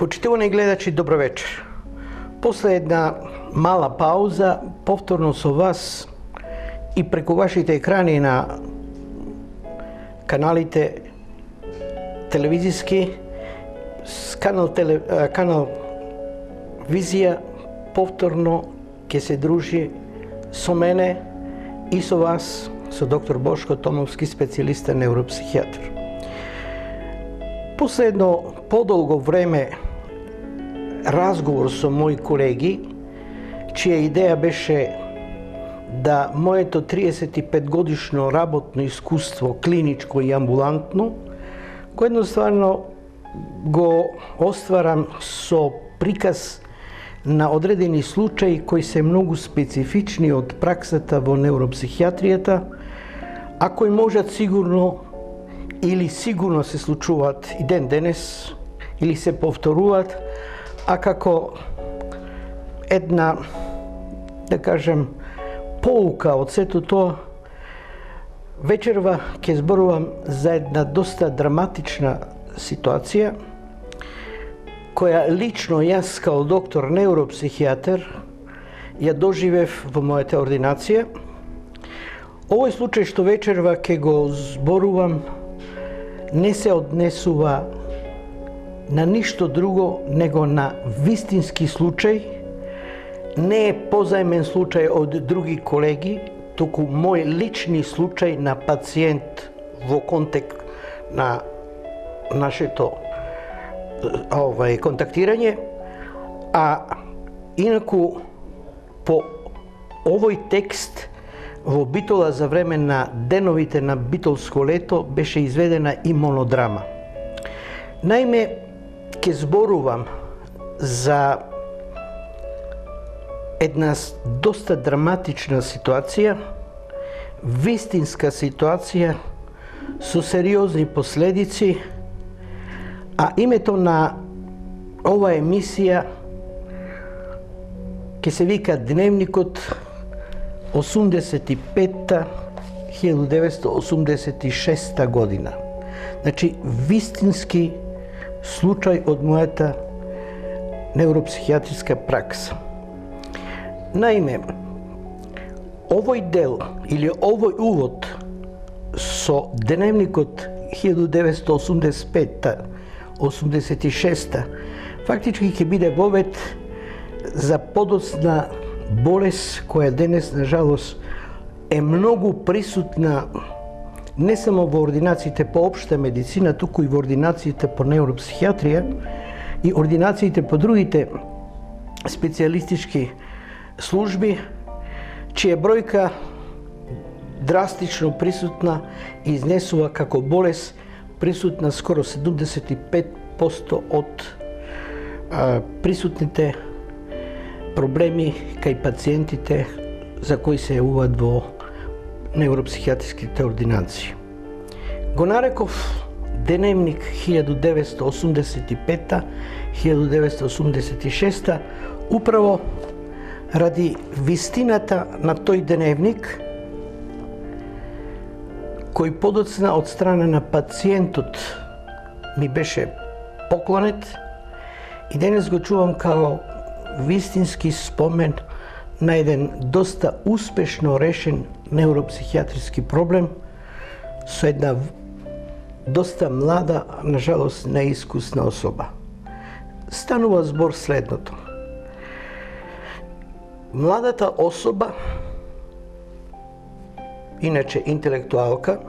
Почитувани гледачи, добро вечер. После една мала пауза, повторно со вас и преку вашите екрани на каналите телевизиски, канал Визија, повторно ќе се дружи со мене и со вас, со доктор Бошко Томовски, специјалиста невропсихијатар. После едно подолго време разговор со мои колеги, чија идеја беше да моето 35 годишно работно искуство, клиничко и амбулантно, го едноставно го остварам со приказ на одредени случаи кои се многу специфични од праксата во невропсихијатријата, а кои можат сигурно или сигурно се случуваат и ден денес, или се повторуваат, а како една, да кажем, поука од сето тоа, вечерва ќе зборувам за една доста драматична ситуација, која лично јас као доктор невропсихијатар ја доживев во мојата ординација. Овој случај што вечерва ќе го зборувам не се однесува на ништо друго него на вистински случај, не е позаемен случај од други колеги, туку мој лични случај на пациент во контекст на нашето контактирање, а инаку по овој текст во Битола за време на деновите на битолско лето беше изведена и монодрама. Наиме, ќе зборувам за една доста драматична ситуација, вистинска ситуација со сериозни последици, а името на оваа емисија ќе се вика Дневникот 85-та 1986 година. Значи, вистински случај од мојата невропсихијатриска пракса. Наиме, овој дел или овој увод со Дневникот 1985-та 86-та фактички ќе биде вовед за подоцна болест која денес, на жалост, е многу присутна не само во ординациите по општа медицина, туку и во ординациите по невропсихијатрија и ординациите по другите специјалистички служби, чија бројка драстично присутна и изнесува како болест присутна скоро 75% од присутните проблеми кај пациентите за кои се јавуваат во невропсихијатриските ординации. Го нареков Деневник 1985-1986 управо ради вистината на тој деневник, кој подоцна од страна на пациентот ми беше поклонет и денес го чувам како вистински спомен на еден доста успешно решен невропсихијатриски проблем со една доста млада, на жалост неискусна особа. Станува збор следното. Младата особа, иначе интелектуалка,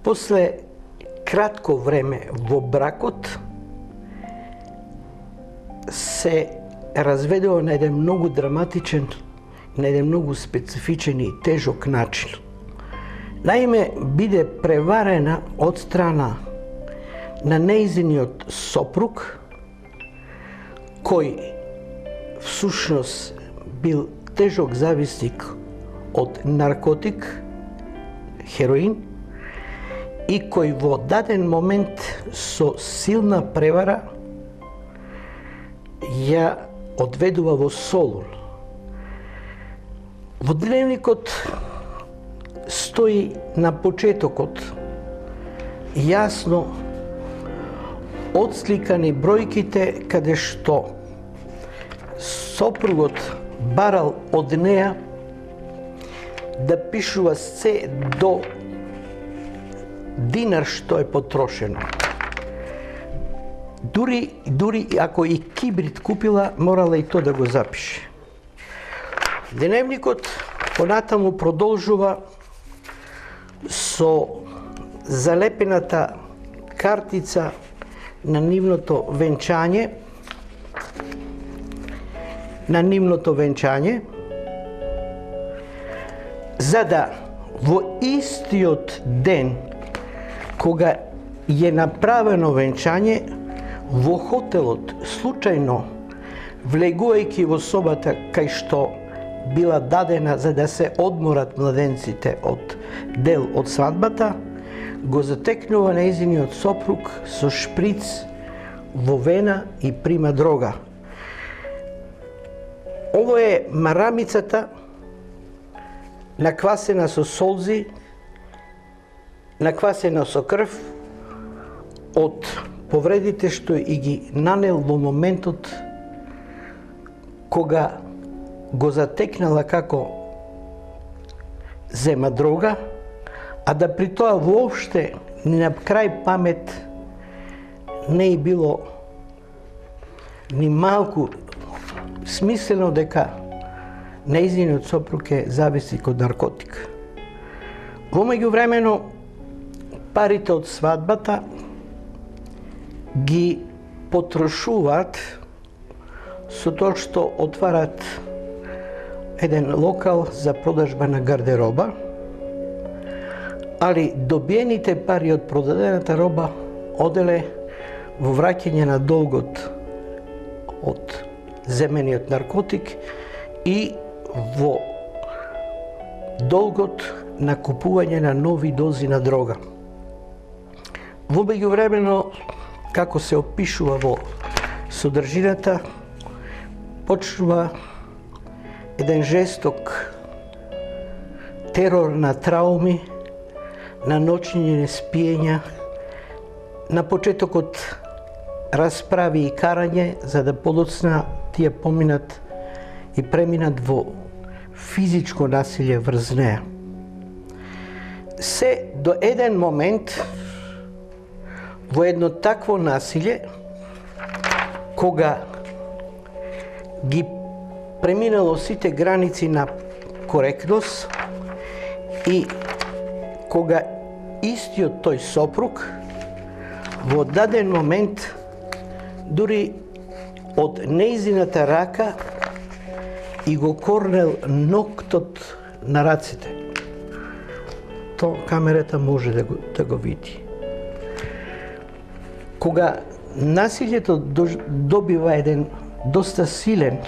после кратко време во бракот се разведува на еден многу драматичен, на еден многу специфичен и тежок начин. Наиме, биде преварена од страна на нејзиниот сопруг, кој всушност бил тежок зависник од наркотик, хероин, и кој во даден момент со силна превара ја одведува во Солун. Во Дневникот стои на почетокот јасно odslикани бројките каде што сопругот барал од неа да пишува се до динар што е потрошено. Дури ако и кибрид купила, морала и то да го запише. Деневникот понатаму продолжува со залепената картица на нивното венчање, за да во истиот ден кога е направено венчање, во хотелот случајно влегувајќи во собата кај што била дадена за да се одморат младенците од дел од свадбата, го затекнува нејзиниот сопруг со шприц во вена и прима дрога. Ово е марамицата наквасена со солзи, наквасена со крв од повредите што и ги нанел во моментот кога го затекнала како зема дрога, а да при тоа воопште ни на крај памет не е било ни малку смислено дека нејзиниот сопруг е зависник од наркотик. Во меѓувремено, парите од свадбата ги потрошуваат со тоа што отварат еден локал за продажба на гардероба, али добиените пари од продадената роба оделе во враќање на долгот од земениот наркотик и во долгот на купување на нови дози на дрога. Во меѓувремено, како се опишува во содржината, почнува еден жесток терор на трауми, на ноќни неспиења, на почетокот расправи и карање, за да подоцна тие поминат и преминат во физичко насилje врз неа. Се до еден момент во едно такво насилje, кога ги преминало сите граници на коректност и кога истиот тој сопруг во даден момент дури од нејзината рака и го корнел ноктот на раците. То камерата може да го види. Кога насилјето добива еден доста силен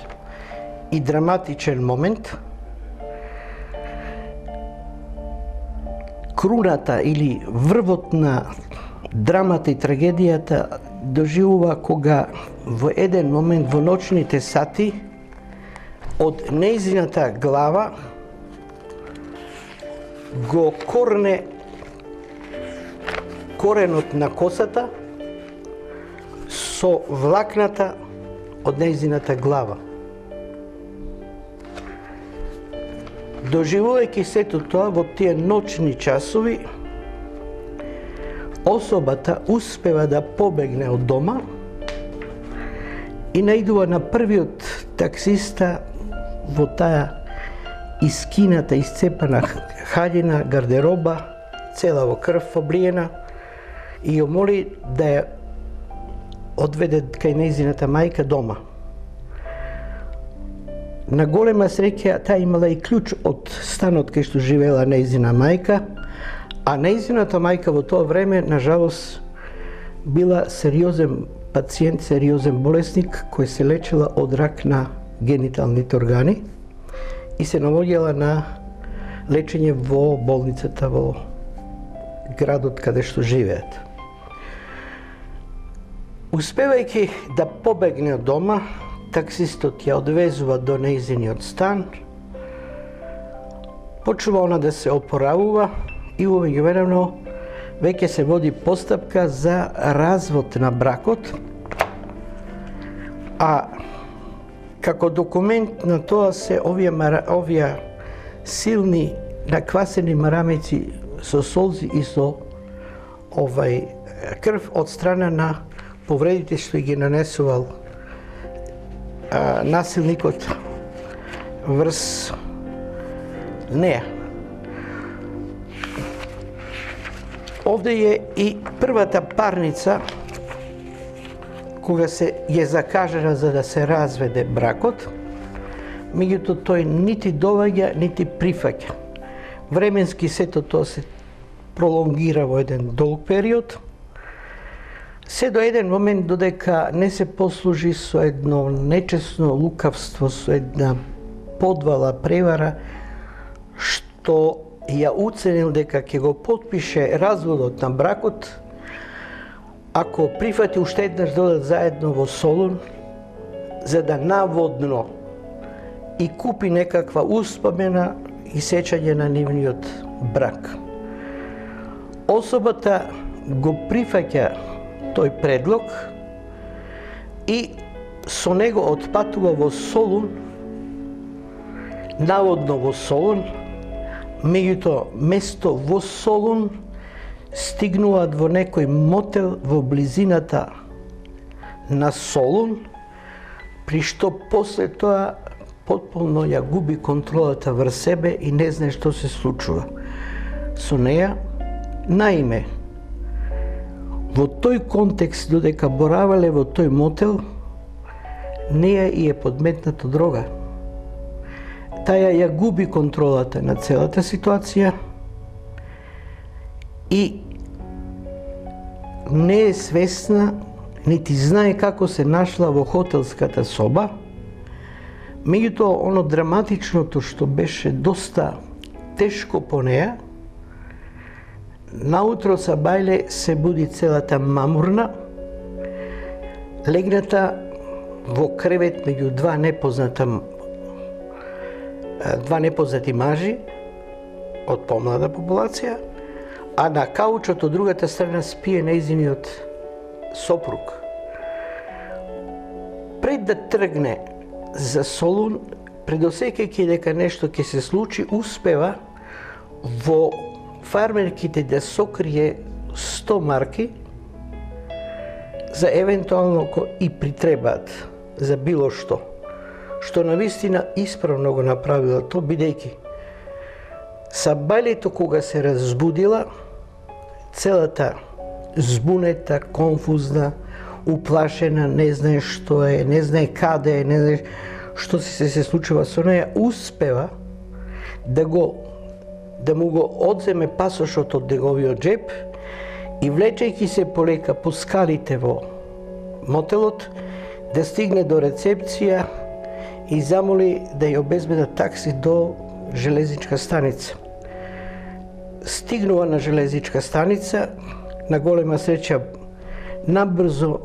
и драматичен момент, круната или врвот на драмата и трагедијата доживува кога во еден момент во ноќните сати од нејзината глава го корне коренот на косата со влакната од нејзината глава. Доживувајќи сето тоа во тие ноќни часови, особата успева да побегне од дома и наидува на првиот таксиста во таа искината, исцепана хаљина, гардероба, цела во крв облиена, и ја моли да ја одведе кај нејзината мајка дома. На голема среќа, таа имала и клjuč од станот кај што живеела нејзина мајка, а нејзината мајка во тоа време, нажалост, била сериозен пациент, сериозен болесник, кој се лечела од рак на гениталните органи и се наоѓала на лечење во болницата во градот каде што живеат. Успевајќи да побегне од дома, таксистот ја одвезува до нејзиниот стан, почнува она да се опоравува и во меѓувремено веќе се води постапка за развод на бракот, а како документ на тоа се овие силни наквасени марамици со солзи и со крв од страна на повредите што ги нанесувал насилникот врз неа. Овде е и првата парница кога е закажана за да се разведе бракот, меѓутоа тој нити доаѓа, нити прифаќа. Временски сето тоа се пролонгира во еден долг период, се до еден момент додека не се послужи со едно нечесно лукавство, со една подвала, превара, што ја уценил дека ќе го потпише разводот на бракот, ако прифати уште еднаш да одат заедно во Солун, за да наводно и купи некаква успомена и сеќање на нивниот брак. Особата го прифаќа тој предлог и со него отпатува во Солун, наводно во Солун, меѓутоа место во Солун стигнуваат во некој мотел во близината на Солун, при што после тоа потполно ја губи контролата врз себе и не знае што се случува со неа. Наиме, во тој контекст, додека боравеле во тој мотел, неа и е подметната дрога. Таја ја губи контролата на целата ситуација и не е свесна, нити знае како се нашла во хотелската соба. Меѓутоа, оно драматичното што беше доста тешко по неа, наутро са бајле се буди целата мамурна, легната во кревет меѓу два непознати мажи од помлада популација, а на каучот од другата страна спие нејзиниот сопруг. Пред да тргне за Солун, предосеќајќи дека нешто ќе се случи, успева во фармерките да сокрие 100 марки за евентуално и притребаат за било што навистина исправно го направила то, бидејќи сабајлето кога се разбудила, целата збунета, конфузна, уплашена, не знае што е, не знае каде е, не знае што се случува со неја, успева да му го одземе пасошот од неговиот джеб и влечејќи се полека по скалите во мотелот, да стигне до рецепција и замоли да ја обезбедат такси до железничка станица. Стигнува на железничка станица, на голема среќа набрзо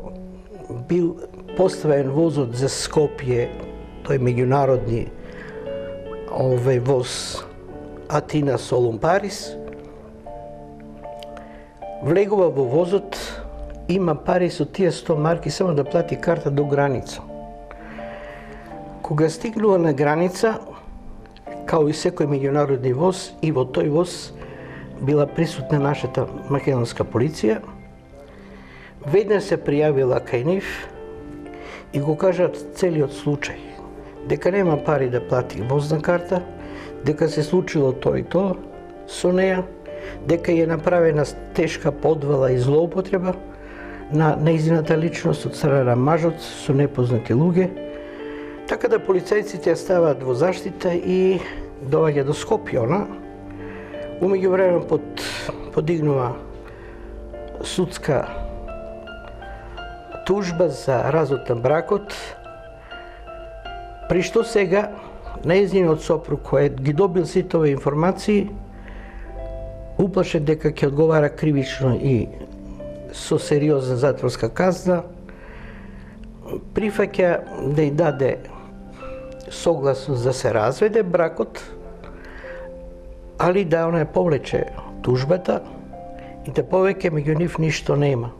бил поставен возот за Скопје, тој меѓународни воз Атина, Солун, Парис. Влегува во возот, има пари со тие 100 марки само да плати карта до граница. Кога стигнува на граница, као и секој меѓународни воз, и во тој воз била присутна нашата македонска полиција, веднаш се пријавила кај нив и го кажат целиот случај, дека нема пари да плати возна карта, дека се случило тоа и тоа со неа, дека е направена тешка подвала и злоупотреба на нејзината личност од страна на мажот со непознати луѓе. Така да полицајците ја ставаат во заштита и доаѓа до Скопје она. Умеѓу време подигнува судска тужба за развод на бракот, при што сега нејзиниот сопруг кој ги добил сите овие информации, уплашен дека ќе одговара кривично и со сериозна затворска казна, прифаќа да ја даде согласност да се разведе бракот, али да она повлече тужбата и да повеќе меѓу нив ништо нема.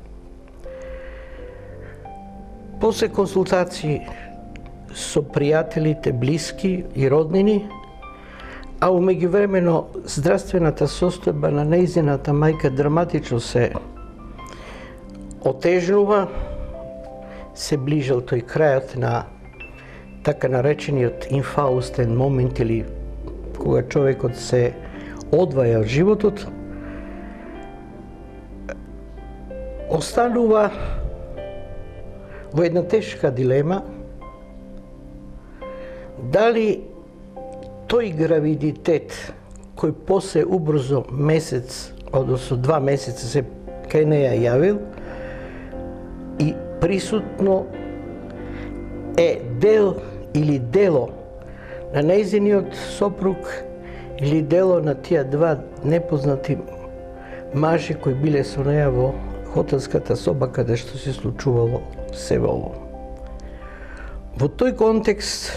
После консултации со пријателите, блиски и роднини, а умеѓувремено здравствената состојба на нејзината мајка драматично се отежнува, се ближал тој крајот на така наречениот инфаустен момент или кога човекот се одваја од животот, останува во една тешка дилема дали тој гравидитет кој после убрзо месец, односно 2 месеца се кај неја јавил и присутно е дел или дело на нејзиниот сопруг или дело на тие два непознати мажи кои биле со неја во хотелската соба каде што се случувало сево ово. Во тој контекст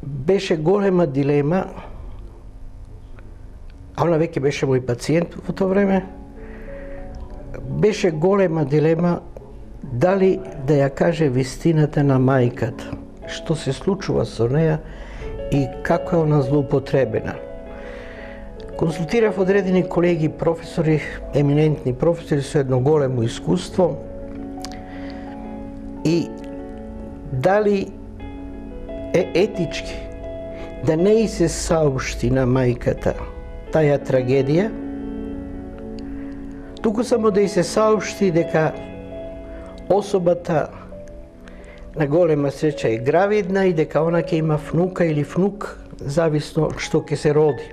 беше голема дилема, а она веќе беше мој пациент во тоа време, беше голема дилема дали да ја каже вистината на мајката, што се случува со неја и како е она злоупотребена. Консултирав одредени колеги, професори, еминентни професори со едно големо искуство и дали е етички да не и се саопшти на мајката таа трагедија, туку само да и се саопшти дека особата на голема среќа е гравидна и дека она ќе има внука или внук, зависно што ќе се роди.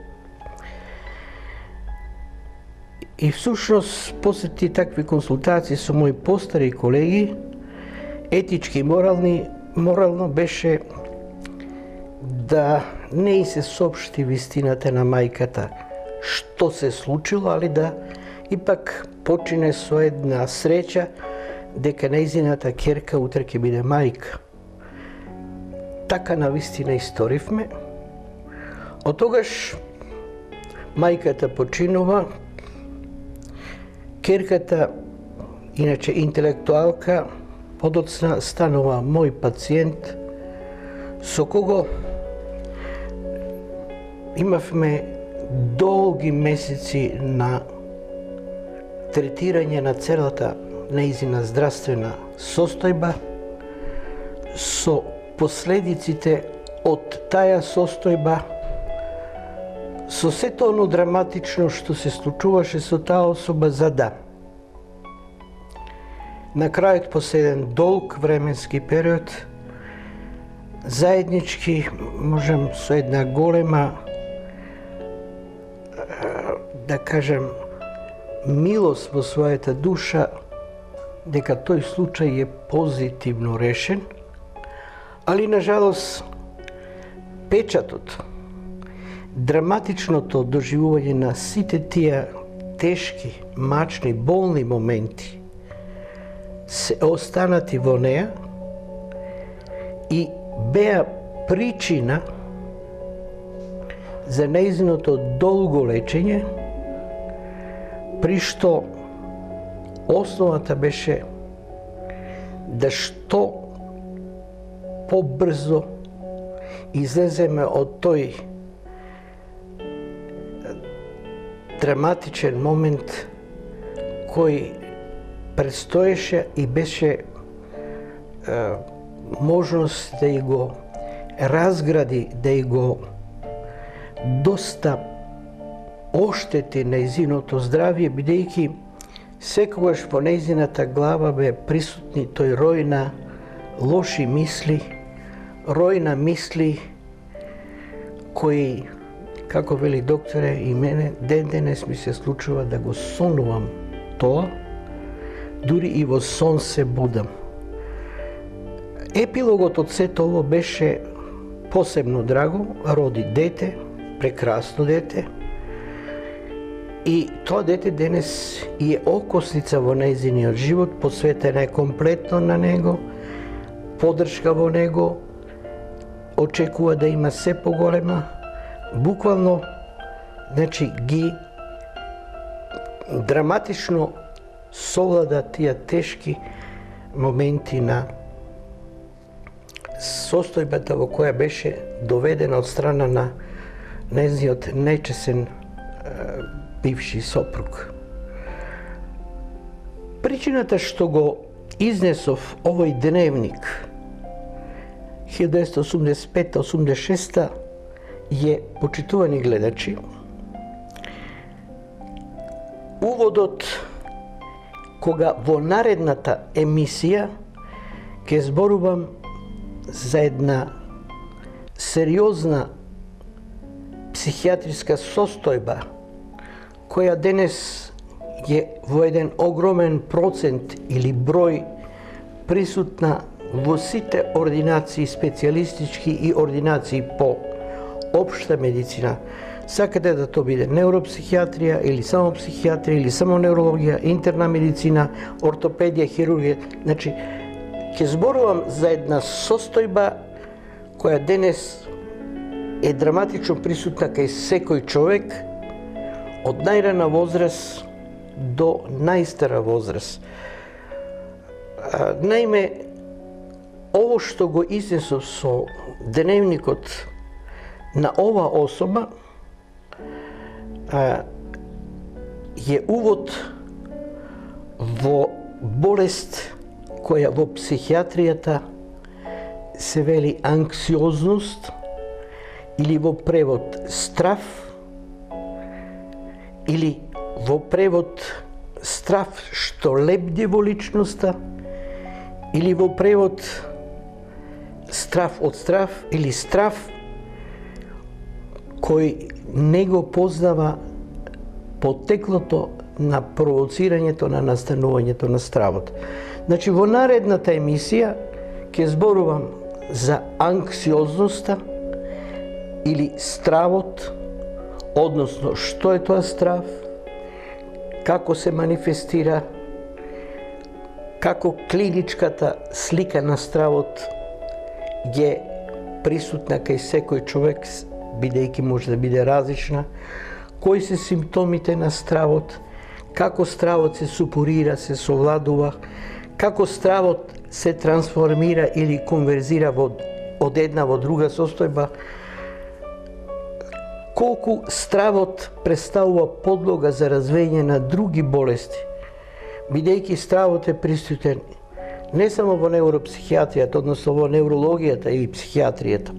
И всушност, после ти такви консултации со мои постари колеги, етички и морално беше да не и се соопшти вистината на мајката што се случило, али да ипак почине со една среќа дека нејзината ќерка утре ќе биде мајка. Така навистина историвме. Од тогаш мајката починува, ќерката, иначе интелектуалка, подоцна станува мој пациент, со кого имавме долги месеци на третирање на целата нејзина здравствена состојба, со последиците од таа состојба, со сето оно драматично што се случуваше со таа особа, за да на крајот, после еден долг временски период, заеднички можем со една голема, да кажем, милост во својата душа, дека тој случај е позитивно решен, али на жалост печатот, драматичното доживување на сите тие тешки, мачни, болни моменти се останати во неа и беа причина за нејзиното долго лечење, при што основата беше да што побрзо излеземе од тој драматичен момент кој предстоеше и беше можност да и го разгради, да и го доста оштети нејзиното здравје, бидејќи секогаш во нејзината глава бе присутни тој рој на лоши мисли, рој на мисли кои, како вели докторе и мене, ден денес ми се случува да го сонувам тоа, дури и во сон се будам. Епилогот од сето ово беше посебно драго, роди дете, прекрасно дете, и тоа дете денес е окосница во нејзиниот живот, посветена е комплетно на него, поддршка во него, очекува да има се поголема, буквално, значи ги драматично совлада тие тешки моменти на состојбата во која беше доведена од страна на нејзиниот нечесен бивши сопруг. Причината што го изнесов овој дневник 1985-86 е, почитувани гледачи, уводот кога во наредната емисија ќе зборувам за една сериозна психијатриска состојба која денес е во еден огромен процент или број присутна во сите ординации специјалистички и ординации по општа медицина. Сакате да тоа биде невропсихијатрија или само психијатрија или само неврологија, интерна медицина, ортопедија, хирургија. Значи, ќе зборувам за една состојба која денес е драматично присутна кај секој човек од најрана возраст до најстара возраст. Наиме, ово што го изнесов со дневникот на ова особа е увод во болест која во психијатријата се вели анксиозност или во превод страв или во превод страв што лебди во личноста или во превод страв од страв или страв кој не го познава потеклото на провоцирањето на настанувањето на стравот. Значи, во наредната емисија ќе зборувам за анксиозноста или стравот, односно што е тоа страв, како се манифестира, како клиничката слика на стравот е присутна кај секој човек, бидејќи може да биде различна, кои се симптомите на стравот, како стравот се супурира, се совладува, како стравот се трансформира или конверзира од една во друга состојба, колку стравот представува подлога за развење на други болести, бидејќи стравот е присутен не само во невропсихијатријата, односно во неврологијата или психијатријата,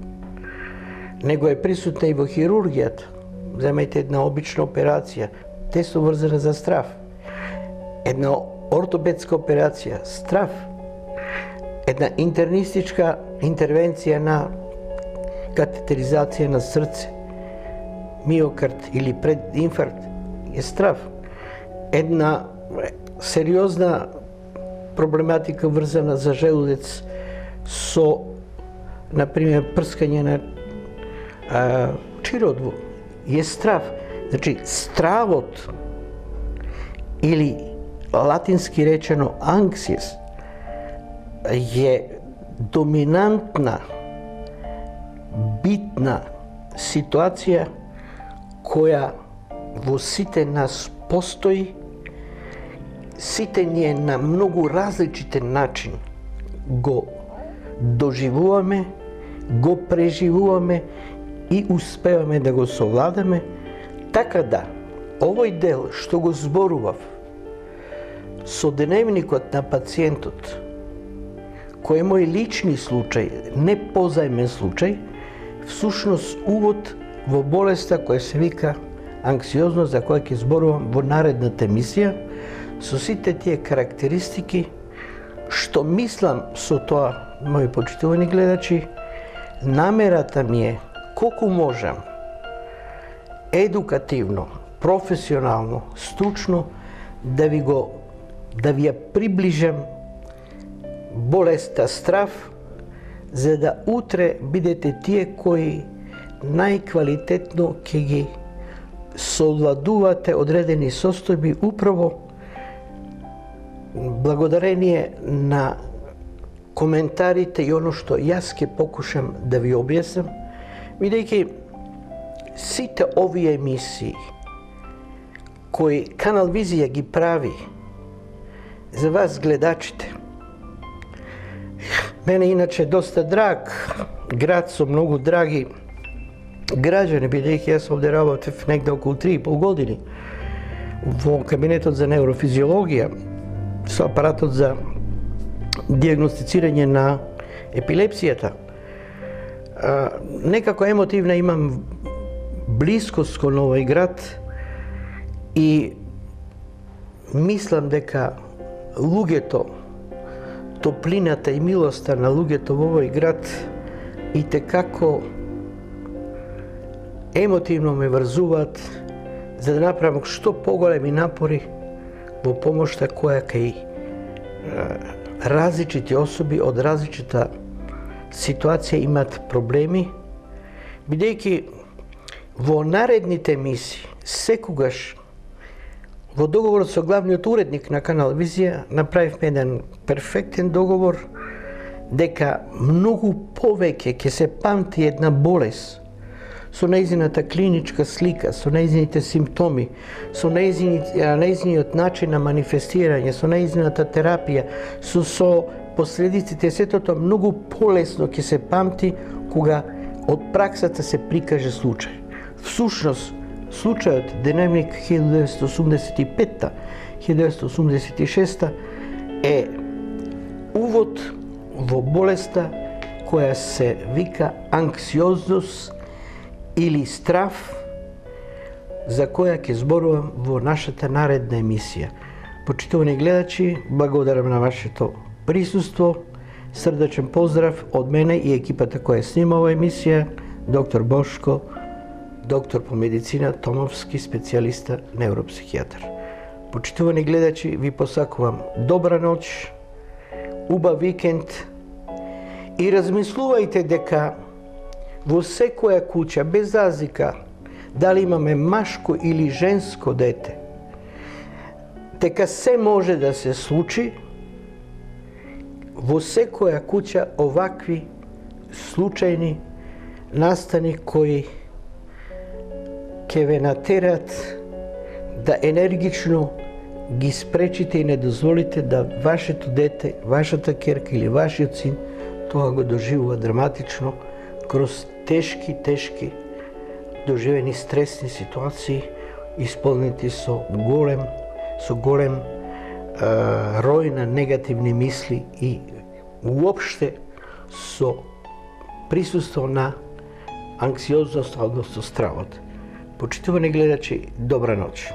него е присутна и во хирургијата. Земајте една обична операција, тесно врзана за страв. Една ортопедска операција, страв. Една интернистичка интервенција на катетеризација на срце, миокард или прединфаркт е страв. Една сериозна проблематика врзана за желудец со, например, прскање на чирот е страв. Значи, стравот или латински речено анксиес е доминантна, битна ситуација која во сите нас постои, сите ние на многу различитен начин го доживуваме, го преживуваме и успеваме да го совладаме, така да овој дел што го зборував со дневникот на пациентот, кој е мој лични случај, не позајмен случај, всушност увод во болеста која се вика анксиозност, за која ќе зборувам во наредната емисија, со сите тие карактеристики, што мислам со тоа, мои почитувани гледачи, намерата ми е колку можам едукативно, професионално, стручно да ви ја приближам болеста страв, за да утре бидете тие кои најквалитетно ќе ги совладувате одредени состојби управо благодарение на коментарите и оно што јас ќе покушам да ви објаснам, бидејќи сите овие емисии koji Kanal Vizija gi pravi za vas gledačite. Mene inače dosta drag grad, su mnogo dragi građani, bih ja sam ovdje rabao negde oko 3,5 godine u kabinetu za neurofiziologija s aparatom za dijagnosticiranje na epilepsijata. Nekako emotivno imam bliskost kod ovaj grad i mislim deka lugeto toplinata i milosta na lugeto u ovoj grad i tekako emotivno me vrzuvat za da napravimo što pogolemi napori u pomošta koja kaj različiti osobi od različita situacija imat problemi. Bidejki vo narednite emisiji sekugaš vo dogovoru sa glavni urednik na Kanal Vizija napravim jedan perfekten dogovor deka mnogo poveke ke se pamti jedna bolest, su neizinata klinička slika, su neizinite simptomi, su neizinit načina manifestiranja, su neizinata terapija, su posljedice te sve to mnogo polesno ke se pamti koga od praksata se prikaže slučaj. Sušnost slučajot Dnevnik 1985-1986 je uvod vo bolesta koja se vika anksioznost ili strah za koja ke zborujem vo našата naredna emisija. Počitavani gledači, благодарам na vaše to prisustvo. Srdačan pozdrav od mene i ekipata koja snima ova emisija, dr. Boško, doktor po medicina, tomovski specijalista, neuropsihijatar. Počitavani gledači, vi posakувам dobra noć, uba vikend i razmisluvajte deka vo sve koja kuća, bez razlika da li imame maško ili žensko dete, teka sve može da se sluči, vo sve koja kuća ovakvi slučajni nastani koji ke ve naterat da energično gi sprečite i ne dozvolite da vašето dete, vašата керка ili vašиот sin тоа го доживува драматично kroz teški doživeni stresni situaciji isполнети со голем roj na negativni misli i uopšte со prisustvo na anksioznost, odnosno stravot. Počitavani gledači, dobra noć.